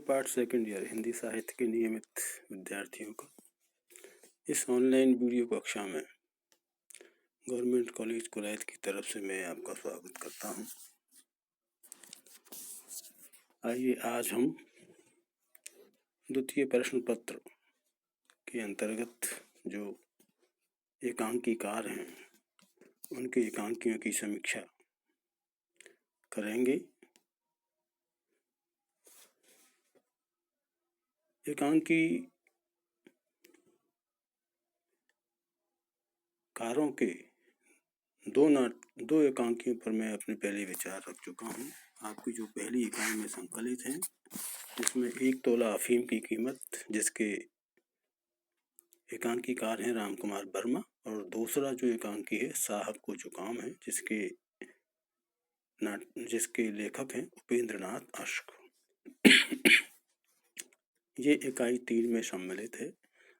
Part second year Hindi साहित्य के नियमित विद्यार्थियों का इस ऑनलाइन वीडियो कक्षा में गवर्नमेंट कॉलेज कुलायत की तरफ से मैं आपका स्वागत करता हूं। आइए आज हम द्वितीय प्रश्न पत्र के अंतर्गत जो एकांकीकार हैं उनके एकांकियों की समीक्षा करेंगे। एकांकी कारों के दो एकांकियों पर मैं अपने पहले विचार रख चुका हूँ। आपकी जो पहली इकाई में संकलित है इसमें 1 तोला अफीम की कीमत, जिसके एकांकीकार हैं राम कुमार वर्मा, और दूसरा जो एकांकी है साहब को जुकाम है, जिसके लेखक हैं उपेंद्र नाथ अश्क। ये इकाई 3 में सम्मिलित है।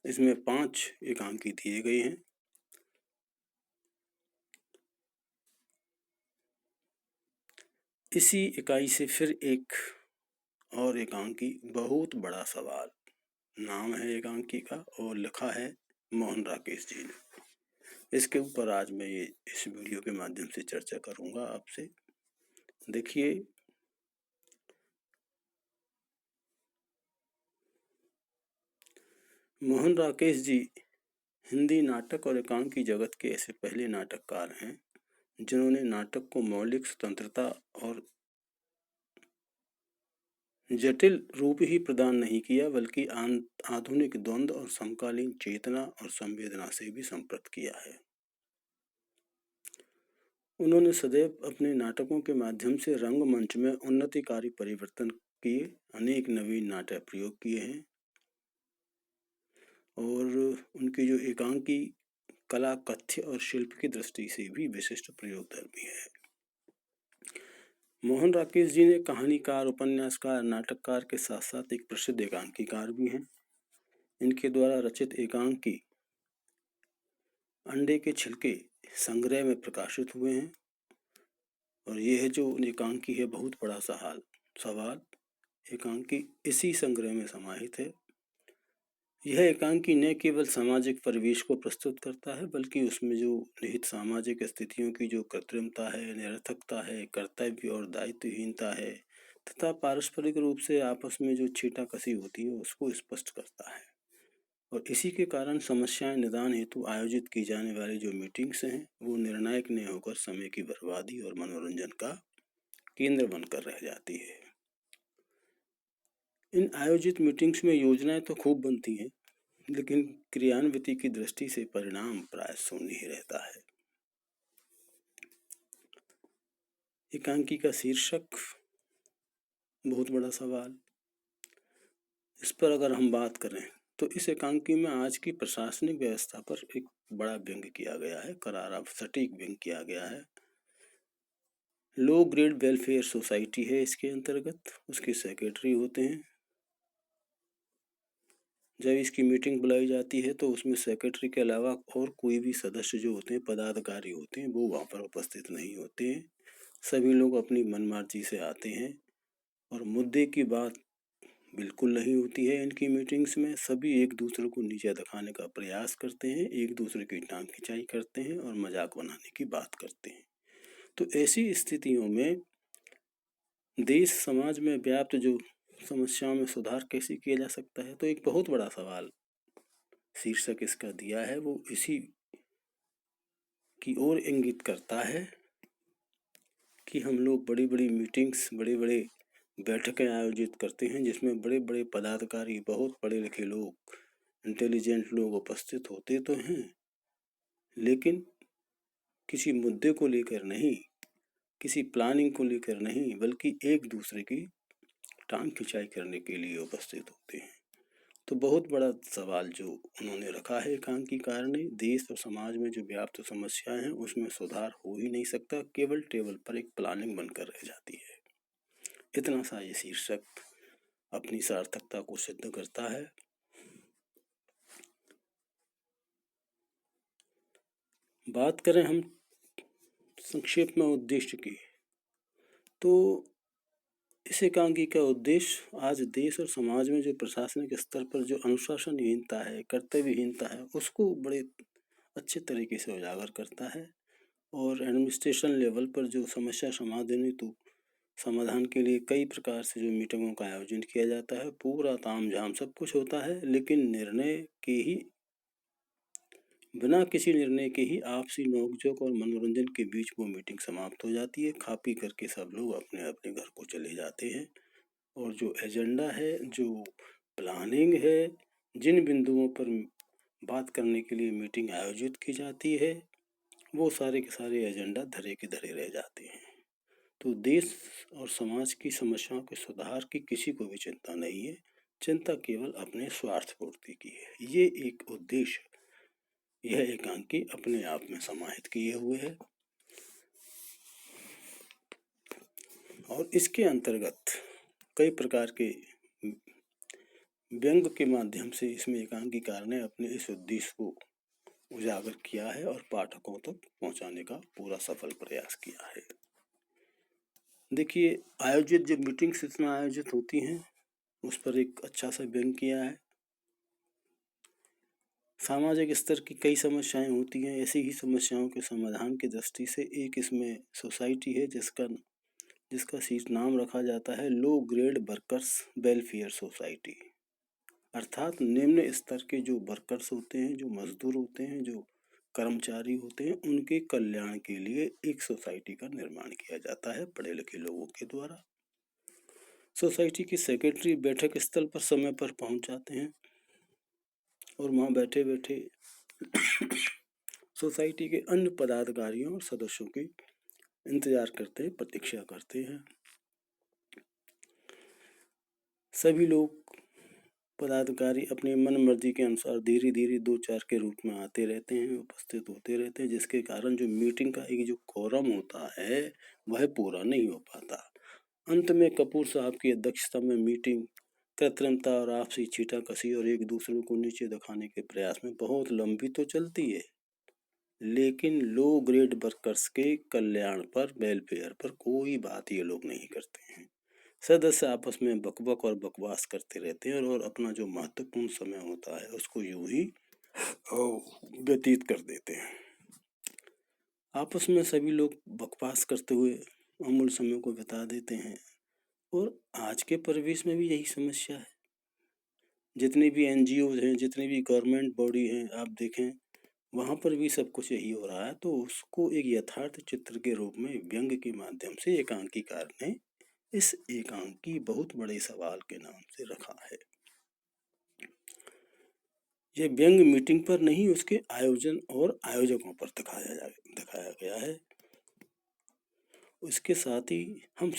इसमें 5 एकांकी दिए गए हैं। इसी इकाई से फिर एक और एकांकी, बहुत बड़ा सवाल नाम है एकांकी का, और लिखा है मोहन राकेश जी ने। इसके ऊपर आज मैं इस वीडियो के माध्यम से चर्चा करूंगा आपसे। देखिए, मोहन राकेश जी हिंदी नाटक और एकांकी जगत के ऐसे पहले नाटककार हैं जिन्होंने नाटक को मौलिक स्वतंत्रता और जटिल रूप ही प्रदान नहीं किया, बल्कि आधुनिक द्वंद्व और समकालीन चेतना और संवेदना से भी संपर्क किया है। उन्होंने सदैव अपने नाटकों के माध्यम से रंगमंच में उन्नतिकारी परिवर्तन किए, अनेक नवीन नाटक प्रयोग किए हैं, और उनकी जो एकांकी कला, कथ्य और शिल्प की दृष्टि से भी विशिष्ट प्रयोगधर्मी है। मोहन राकेश जी ने कहानीकार, उपन्यासकार, नाटककार के साथ साथ एक प्रसिद्ध एकांकीकार भी हैं। इनके द्वारा रचित एकांकी अंडे के छिलके संग्रह में प्रकाशित हुए हैं, और यह जो एकांकी है बहुत बड़ा सवाल एकांकी इसी संग्रह में समाहित है। यह एकांकी न केवल सामाजिक परिवेश को प्रस्तुत करता है, बल्कि उसमें जो निहित सामाजिक स्थितियों की जो कृत्रिमता है, निरर्थकता है, कर्तव्य और दायित्वहीनता है, तथा पारस्परिक रूप से आपस में जो छींटाकशी होती है उसको स्पष्ट करता है। और इसी के कारण समस्याएं निदान हेतु आयोजित की जाने वाली जो मीटिंग्स हैं वो निर्णायक न होकर समय की बर्बादी और मनोरंजन का केंद्र बनकर रह जाती है। इन आयोजित मीटिंग्स में योजनाएं तो खूब बनती हैं, लेकिन क्रियान्विति की दृष्टि से परिणाम प्राय शून्य ही रहता है। एकांकी का शीर्षक बहुत बड़ा सवाल। इस पर अगर हम बात करें तो इस एकांकी में आज की प्रशासनिक व्यवस्था पर एक बड़ा व्यंग्य किया गया है, करारा सटीक व्यंग्य किया गया है। लो ग्रेड वेलफेयर सोसाइटी है इसके अंतर्गत, उसके सेक्रेटरी होते हैं। जब इसकी मीटिंग बुलाई जाती है तो उसमें सेक्रेटरी के अलावा और कोई भी सदस्य जो होते हैं, पदाधिकारी होते हैं, वो वहाँ पर उपस्थित नहीं होते हैं। सभी लोग अपनी मनमर्जी से आते हैं और मुद्दे की बात बिल्कुल नहीं होती है इनकी मीटिंग्स में। सभी एक दूसरे को नीचा दिखाने का प्रयास करते हैं, एक दूसरे की टांग खिंचाई करते हैं और मजाक बनाने की बात करते हैं। तो ऐसी स्थितियों में देश समाज में व्याप्त जो समस्याओं में सुधार कैसे किया जा सकता है, तो एक बहुत बड़ा सवाल शीर्षक इसका दिया है, वो इसी की ओर इंगित करता है कि हम लोग बड़ी बड़ी मीटिंग्स, बड़े बड़े बैठकें आयोजित करते हैं जिसमें बड़े बड़े पदाधिकारी, बहुत पढ़े लिखे लोग, इंटेलिजेंट लोग उपस्थित होते तो हैं, लेकिन किसी मुद्दे को लेकर नहीं, किसी प्लानिंग को लेकर नहीं, बल्कि एक दूसरे की टांग खिंचाई करने के लिए उपस्थित होते हैं। तो बहुत बड़ा सवाल जो उन्होंने रखा है एकांकीकार ने, देश और समाज में जो व्याप्त समस्याएं हैं उसमें सुधार हो ही नहीं सकता, केवल टेबल पर एक प्लानिंग बनकर रह जाती है। इतना सा ये शीर्षक अपनी सार्थकता को सिद्ध करता है। बात करें हम संक्षेप में उद्देश्य की, तो इस एकांकी का उद्देश्य आज देश और समाज में जो प्रशासनिक स्तर पर जो अनुशासनहीनता है, कर्तव्यहीनता है, उसको बड़े अच्छे तरीके से उजागर करता है। और एडमिनिस्ट्रेशन लेवल पर जो समस्या समाधान के लिए कई प्रकार से जो मीटिंगों का आयोजन किया जाता है, पूरा तामझाम सब कुछ होता है, लेकिन बिना किसी निर्णय के ही आपसी नोकझोंक और मनोरंजन के बीच वो मीटिंग समाप्त हो जाती है। खा पी करके सब लोग अपने अपने घर को चले जाते हैं और जो एजेंडा है, जो प्लानिंग है, जिन बिंदुओं पर बात करने के लिए मीटिंग आयोजित की जाती है, वो सारे के सारे एजेंडा धरे के धरे रह जाते हैं। तो देश और समाज की समस्याओं के सुधार की किसी को भी चिंता नहीं है, चिंता केवल अपने स्वार्थ पूर्ति की है। ये एक उद्देश्य यह एकांकी अपने आप में समाहित किए हुए है और इसके अंतर्गत कई प्रकार के व्यंग के माध्यम से इसमें एकांकीकार ने अपने इस उद्देश्य को उजागर किया है और पाठकों तक पहुंचाने का पूरा सफल प्रयास किया है। देखिए, आयोजित जो मीटिंग्स इसमें आयोजित होती हैं उस पर एक अच्छा सा व्यंग किया है। सामाजिक स्तर की कई समस्याएं होती हैं, ऐसी ही समस्याओं के समाधान की दृष्टि से एक इसमें सोसाइटी है जिसका शीर्ष नाम रखा जाता है low grade workers welfare society. अर्थात निम्न स्तर के जो वर्कर्स होते हैं, जो मजदूर होते हैं, जो कर्मचारी होते हैं, उनके कल्याण के लिए एक सोसाइटी का निर्माण किया जाता है पढ़े लिखे लोगों के द्वारा। सोसाइटी के सेक्रेटरी बैठक स्थल पर समय पर पहुंच जाते हैं और वहां बैठे बैठे सोसाइटी के अन्य पदाधिकारियों और सदस्यों की इंतजार करते हैं, प्रतीक्षा करते हैं। सभी लोग पदाधिकारी अपनी मन मर्जी के अनुसार धीरे धीरे 2-4 के रूप में आते रहते हैं, उपस्थित होते रहते हैं, जिसके कारण जो मीटिंग का एक जो कोरम होता है वह पूरा नहीं हो पाता। अंत में कपूर साहब की अध्यक्षता में मीटिंग कृत्रिमता और आपसी छींटाकशी और एक दूसरे को नीचे दिखाने के प्रयास में बहुत लंबी तो चलती है, लेकिन लो ग्रेड वर्कर्स के कल्याण पर, वेलफेयर पर कोई बात ये लोग नहीं करते हैं। सदस्य आपस में बकबक और बकवास करते रहते हैं और अपना जो महत्वपूर्ण समय होता है उसको यूं ही व्यतीत कर देते हैं। आपस में सभी लोग बकवास करते हुए अमूल्य समय को बिता देते हैं और आज के परिवेश में भी यही समस्या है। जितनी भी एनजीओ हैं, जितनी भी गवर्नमेंट बॉडी हैं, आप देखें वहाँ पर भी सब कुछ यही हो रहा है। तो उसको एक यथार्थ चित्र के रूप में व्यंग के माध्यम से एकांकीकार ने इस एकांकी बहुत बड़े सवाल के नाम से रखा है। यह व्यंग मीटिंग पर नहीं, उसके आयोजन और आयोजकों पर दिखाया गया है। उसके साथ ही हम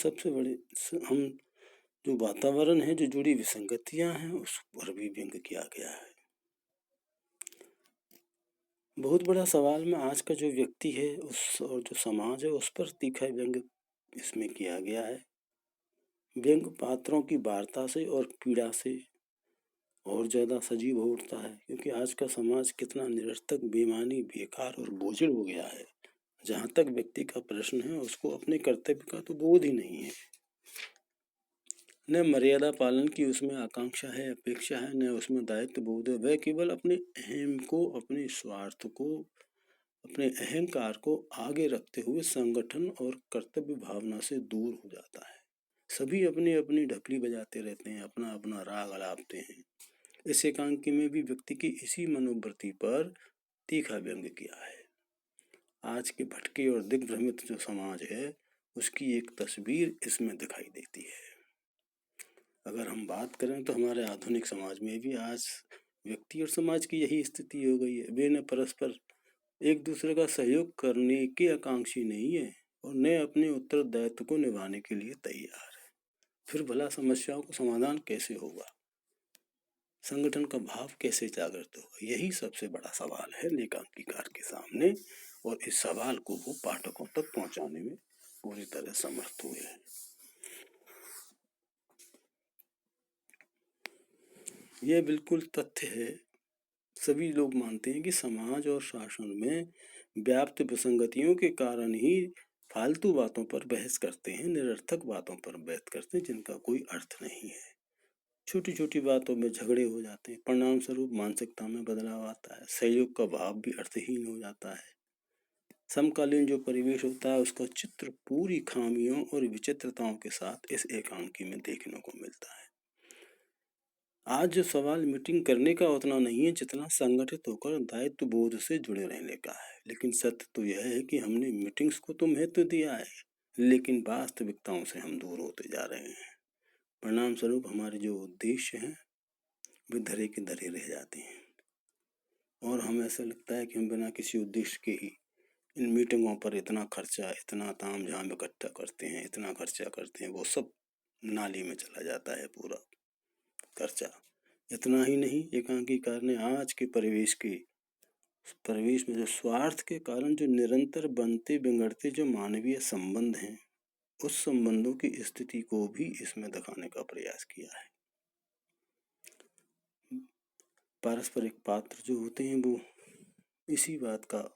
जो वातावरण है, जो जुड़ी विसंगतियां हैं, उस पर भी व्यंग किया गया है। बहुत बड़ा सवाल में आज का जो व्यक्ति है और जो समाज है उस पर तीखा व्यंग इसमें किया गया है। व्यंग पात्रों की वार्ता से और पीड़ा से और ज़्यादा सजीव हो उठता है, क्योंकि आज का समाज कितना निरर्थक, बेमानी, बेकार और बोझिल हो गया है। जहाँ तक व्यक्ति का प्रश्न है, उसको अपने कर्तव्य का तो बोध ही नहीं है। न मर्यादा पालन की उसमें आकांक्षा है, अपेक्षा है, न उसमें दायित्व बोध है। वह केवल अपने अहम को, अपने स्वार्थ को, अपने अहंकार को आगे रखते हुए संगठन और कर्तव्य भावना से दूर हो जाता है। सभी अपनी अपनी ढपली बजाते रहते हैं, अपना अपना राग अलापते हैं। इस एकांकी में भी व्यक्ति की इसी मनोवृत्ति पर तीखा व्यंग किया है। आज के भटके और दिग्भ्रमित जो समाज है उसकी एक तस्वीर इसमें दिखाई देती है। अगर हम बात करें तो हमारे आधुनिक समाज में भी आज व्यक्ति और समाज की यही स्थिति हो गई है। वे न परस्पर एक दूसरे का सहयोग करने के आकांक्षी नहीं है और न अपने उत्तरदायित्व को निभाने के लिए तैयार है। फिर भला समस्याओं का समाधान कैसे होगा, संगठन का भाव कैसे जागृत होगा? यही सबसे बड़ा सवाल है लेखांकीकार के सामने, और इस सवाल को वो पाठकों तक पहुंचाने में पूरी तरह समर्थ हुए हैं। यह बिल्कुल तथ्य है। सभी लोग मानते हैं कि समाज और शासन में व्याप्त विसंगतियों के कारण ही फालतू बातों पर बहस करते हैं, निरर्थक बातों पर बहस करते हैं जिनका कोई अर्थ नहीं है। छोटी छोटी बातों में झगड़े हो जाते हैं, परिणाम स्वरूप मानसिकता में बदलाव आता है, सहयोग का भाव भी अर्थहीन हो जाता है। समकालीन जो परिवेश होता है उसका चित्र पूरी खामियों और विचित्रताओं के साथ इस एकांकी में देखने को मिलता है। आज जो सवाल मीटिंग करने का उतना नहीं है जितना संगठित होकर दायित्व बोध से जुड़े रहने का है। लेकिन सत्य तो यह है कि हमने मीटिंग्स को तो महत्व दिया है, लेकिन वास्तविकताओं से हम दूर होते जा रहे हैं। परिणाम स्वरूप हमारे जो उद्देश्य हैं वे धरे के धरे रह जाते हैं और हमें ऐसा लगता है कि हम बिना किसी उद्देश्य के ही इन मीटिंगों पर इतना खर्चा, इतना ताम झाम इकट्ठा करते हैं, इतना खर्चा करते हैं, वो सब नाली में चला जाता है पूरा खर्चा। इतना ही नहीं, एकांकीकार ने आज के परिवेश में जो स्वार्थ के कारण जो निरंतर बनते बिगड़ते जो मानवीय संबंध हैं, उस संबंधों की स्थिति को भी इसमें दिखाने का प्रयास किया है। पारस्परिक पात्र जो होते हैं वो इसी बात का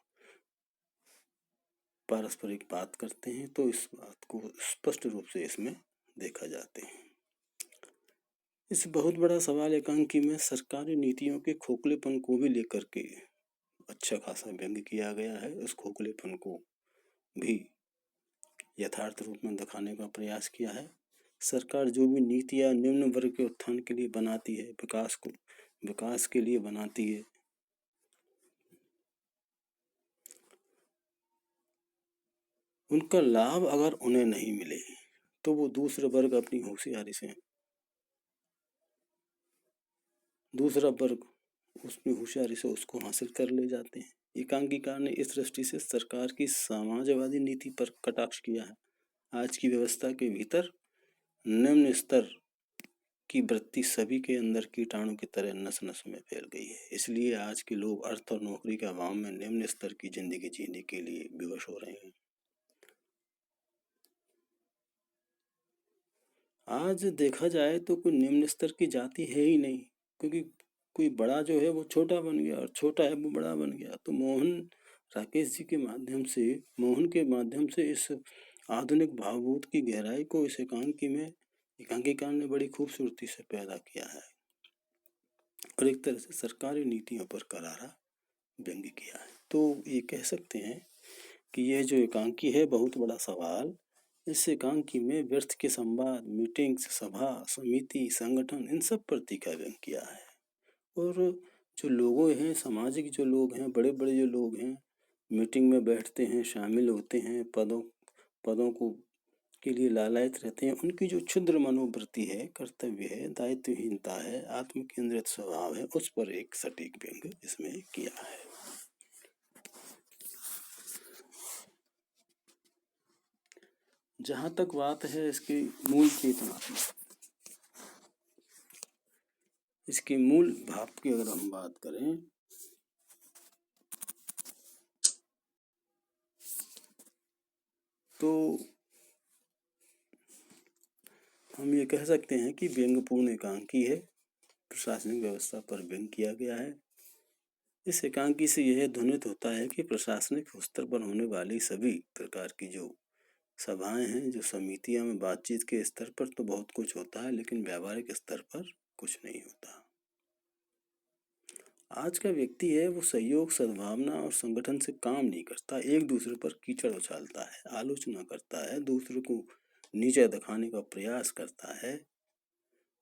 पारस्परिक बात करते हैं, तो इस बात को स्पष्ट रूप से इसमें देखा जाते हैं। इस बहुत बड़ा सवाल एकांकी में सरकारी नीतियों के खोखलेपन को भी लेकर के अच्छा खासा व्यंग्य किया गया है। उस खोखलेपन को भी यथार्थ रूप में दिखाने का प्रयास किया है। सरकार जो भी नीतियां निम्न वर्ग के उत्थान के लिए बनाती है, विकास के लिए बनाती है, उनका लाभ अगर उन्हें नहीं मिले तो वो दूसरा वर्ग उसमें होशियारी से उसको हासिल कर ले जाते हैं। एकांकीकार ने इस दृष्टि से सरकार की समाजवादी नीति पर कटाक्ष किया है। आज की व्यवस्था के भीतर निम्न स्तर की वृत्ति सभी के अंदर कीटाणु की तरह नस नस में फैल गई है। इसलिए आज के लोग अर्थ और नौकरी के अभाव में निम्न स्तर की जिंदगी जीने के लिए विवश हो रहे हैं। आज देखा जाए तो कोई निम्न स्तर की जाति है ही नहीं, क्योंकि कोई बड़ा जो है वो छोटा बन गया और छोटा है वो बड़ा बन गया। तो राकेश जी के माध्यम से मोहन के माध्यम से इस आधुनिक भावभूत की गहराई को इस एकांकीकार ने बड़ी खूबसूरती से पैदा किया है और एक तरह से सरकारी नीतियों पर करारा व्यंग्य किया है। तो ये कह सकते हैं कि यह जो एकांकी है बहुत बड़ा सवाल, इस एकांकी में व्यर्थ के संवाद, मीटिंग्स, सभा समिति, संगठन, इन सब पर तीखा व्यंग्य किया है। और जो लोग हैं, सामाजिक जो लोग हैं, बड़े बड़े जो लोग हैं, मीटिंग में बैठते हैं, शामिल होते हैं, पदों को के लिए लालायित रहते हैं, उनकी जो क्षुद्र मनोवृत्ति है, कर्तव्य है, दायित्वहीनता है, आत्म केंद्रित स्वभाव है, उस पर एक सटीक व्यंग्य इसमें किया है। जहां तक बात है इसकी मूल चेतना, इसके मूल भाव की अगर हम बात करें तो हम ये कह सकते हैं कि व्यंग्यपूर्ण एकांकी है, प्रशासनिक व्यवस्था पर व्यंग्य किया गया है। इस एकांकी से यह ध्वनित होता है कि प्रशासनिक स्तर पर होने वाली सभी प्रकार की जो सभाएं हैं, जो समितियां में बातचीत के स्तर पर तो बहुत कुछ होता है, लेकिन व्यावहारिक स्तर पर कुछ नहीं होता। आज का व्यक्ति है वो सहयोग, सद्भावना और संगठन से काम नहीं करता, एक दूसरे पर कीचड़ उछालता है, आलोचना करता है, दूसरे को नीचा दिखाने का प्रयास करता है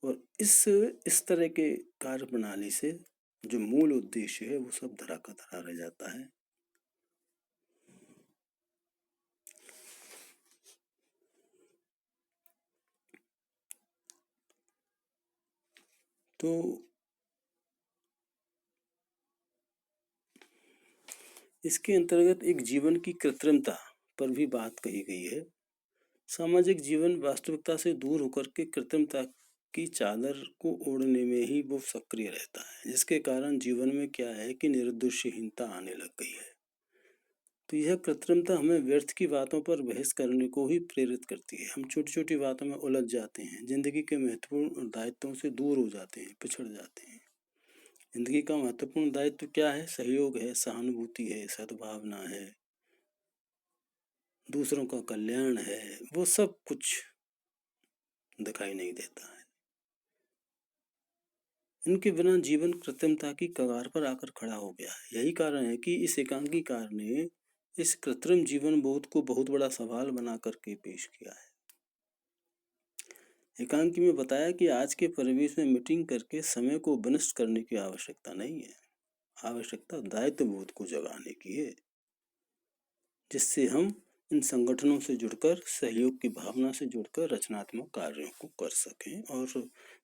और इस तरह के कार्य प्रणाली से जो मूल उद्देश्य है वो सब धरा का धरा रह जाता है। तो इसके अंतर्गत एक जीवन की कृत्रिमता पर भी बात कही गई है। सामाजिक जीवन वास्तविकता से दूर होकर के कृत्रिमता की चादर को ओढ़ने में ही वो सक्रिय रहता है, जिसके कारण जीवन में क्या है कि निर्दोषहीनता आने लग गई है। तो यह कृत्रिमता हमें व्यर्थ की बातों पर बहस करने को ही प्रेरित करती है। हम छोटी छोटी बातों में उलझ जाते हैं, जिंदगी के महत्वपूर्ण दायित्वों से दूर हो जाते हैं, पिछड़ जाते हैं। जिंदगी का महत्वपूर्ण दायित्व क्या है? सहयोग है, सहानुभूति है, सद्भावना है, दूसरों का कल्याण है, वो सब कुछ दिखाई नहीं देता है। इनके बिना जीवन कृत्रिमता की कगार पर आकर खड़ा हो गया है। यही कारण है कि इस एकांकीकार ने इस कृत्रिम जीवन बोध को बहुत बड़ा सवाल बना करके पेश किया है। एकांकी में बताया कि आज के परिवेश में मीटिंग करके समय को विनष्ट करने की आवश्यकता नहीं है। आवश्यकता दायित्व बोध को जगाने की है, जिससे हम इन संगठनों से जुड़कर, सहयोग की भावना से जुड़कर रचनात्मक कार्यों को कर सकें और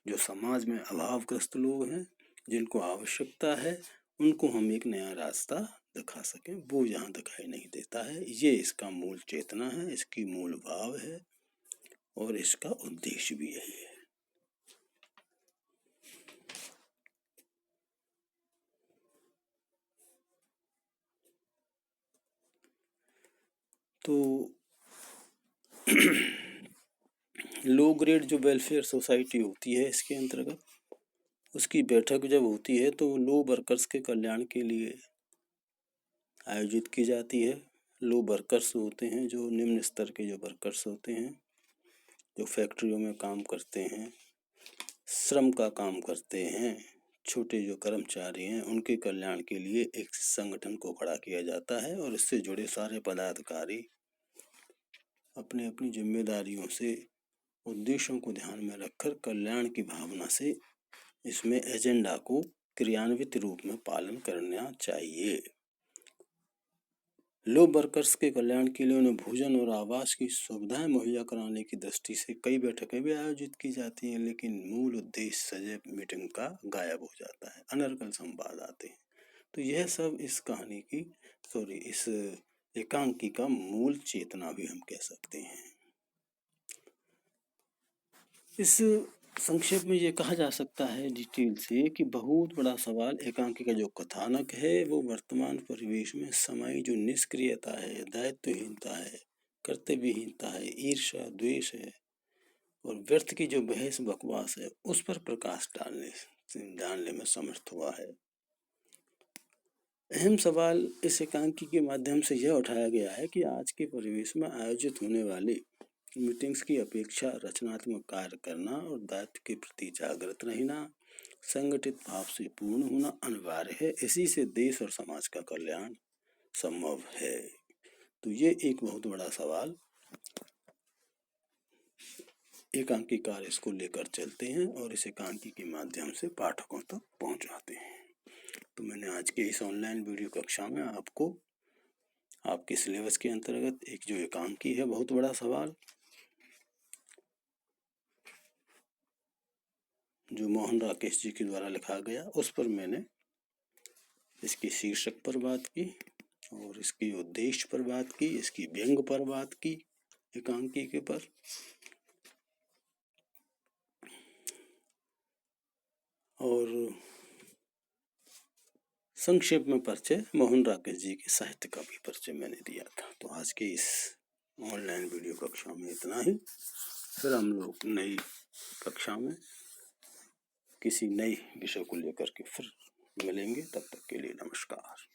जो समाज में अभावग्रस्त लोग हैं, जिनको आवश्यकता है, उनको हम एक नया रास्ता दिखा सकें। वो यहाँ दिखाई नहीं देता है। ये इसका मूल चेतना है, इसकी मूल भाव है और इसका उद्देश्य भी यही है। तो लो ग्रेड जो वेलफेयर सोसाइटी होती है, इसके अंतर्गत उसकी बैठक जब होती है तो लो वर्कर्स के कल्याण के लिए आयोजित की जाती है। लो वर्कर्स होते हैं जो निम्न स्तर के जो वर्कर्स होते हैं, जो फैक्ट्रियों में काम करते हैं, श्रम का काम करते हैं, छोटे जो कर्मचारी हैं, उनके कल्याण के लिए एक संगठन को खड़ा किया जाता है और इससे जुड़े सारे पदाधिकारी अपने अपनी जिम्मेदारियों से, उद्देश्यों को ध्यान में रखकर कल्याण की भावना से इसमें एजेंडा को क्रियान्वित रूप में पालन करना चाहिए। लो वर्कर्स के कल्याण के लिए उन्हें भोजन और आवास की सुविधाएं मुहैया कराने की दृष्टि से कई बैठकें भी आयोजित की जाती हैं, लेकिन मूल उद्देश्य सजग मीटिंग का गायब हो जाता है, अनर्गल संवाद आते हैं। तो यह सब इस कहानी की इस एकांकी का मूल चेतना भी हम कह सकते हैं। इस संक्षेप में ये कहा जा सकता है डिटेल से कि बहुत बड़ा सवाल एकांकी का जो कथानक है वो वर्तमान परिवेश में समाई जो निष्क्रियता है, दायित्वहीनता है, कर्तव्यहीनता है, ईर्ष्या, द्वेष है और व्यर्थ की जो बहस बकवास है, उस पर प्रकाश डालने में समर्थ हुआ है। अहम सवाल इस एकांकी के माध्यम से यह उठाया गया है कि आज के परिवेश में आयोजित होने वाली मीटिंग्स की अपेक्षा रचनात्मक कार्य करना और दायित्व के प्रति जागृत रहना, संगठित भाव से पूर्ण होना अनिवार्य है। इसी से देश और समाज का कल्याण संभव है। तो ये एक बहुत बड़ा सवाल एकांकीकार इसको लेकर चलते हैं और इस एकांकी के माध्यम से पाठकों तक पहुंचाते हैं। तो मैंने आज के इस ऑनलाइन वीडियो कक्षा में आपको आपके सिलेबस के अंतर्गत एक जो एकांकी है, बहुत बड़ा सवाल, जो मोहन राकेश जी के द्वारा लिखा गया, उस पर मैंने इसकी शीर्षक पर बात की और इसके उद्देश्य पर बात की, इसकी व्यंग पर बात की, एकांकी के पर, और संक्षेप में परिचय मोहन राकेश जी के साहित्य का भी परिचय मैंने दिया था। तो आज के इस ऑनलाइन वीडियो कक्षा में इतना ही। फिर हम लोग नई कक्षा में किसी नई विषय को लेकर के फिर मिलेंगे। तब तक के लिए नमस्कार।